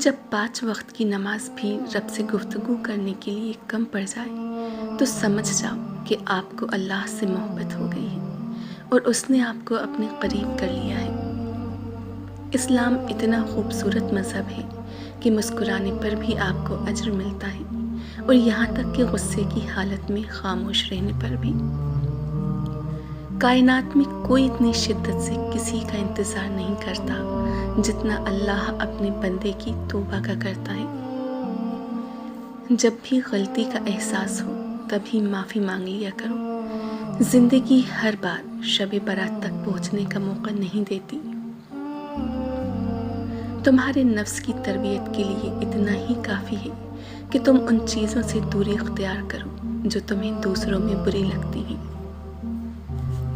جب 5 وقت کی نماز بھی رب سے گفتگو کرنے کے لیے کم پڑ جائے تو سمجھ جاؤ کہ آپ کو اللہ سے محبت ہو گئی ہے اور اس نے آپ کو اپنے قریب کر لیا ہے۔ اسلام اتنا خوبصورت مذہب ہے کہ مسکرانے پر بھی آپ کو اجر ملتا ہے، اور یہاں تک کہ غصے کی حالت میں خاموش رہنے پر بھی۔ کائنات میں کوئی اتنی شدت سے کسی کا انتظار نہیں کرتا جتنا اللہ اپنے بندے کی توبہ کا کرتا ہے۔ جب بھی غلطی کا احساس ہو تبھی معافی مانگ لیا کرو۔ زندگی ہر بار شب برات تک پہنچنے کا موقع نہیں دیتی۔ تمہارے نفس کی تربیت کے لیے اتنا ہی کافی ہے کہ تم ان چیزوں سے دوری اختیار کرو جو تمہیں دوسروں میں بری لگتی ہیں۔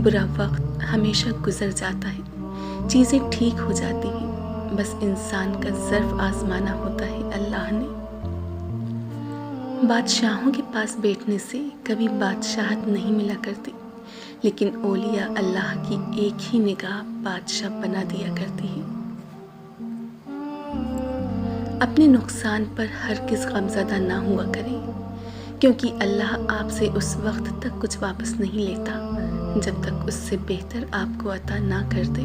برا وقت ہمیشہ گزر جاتا ہے، چیزیں ٹھیک ہو جاتی ہیں، بس انسان کا ظرف آزمانا ہوتا ہے اللہ نے۔ بادشاہوں کے پاس بیٹھنے سے کبھی بادشاہت نہیں ملا کرتی، لیکن اولیاء اللہ کی ایک ہی نگاہ بادشاہ بنا دیا کرتی ہے۔ اپنے نقصان پر ہرگز غمزدہ نہ ہوا کریں، کیونکہ اللہ آپ سے اس وقت تک کچھ واپس نہیں لیتا جب تک اس سے بہتر آپ کو عطا نہ کر دے۔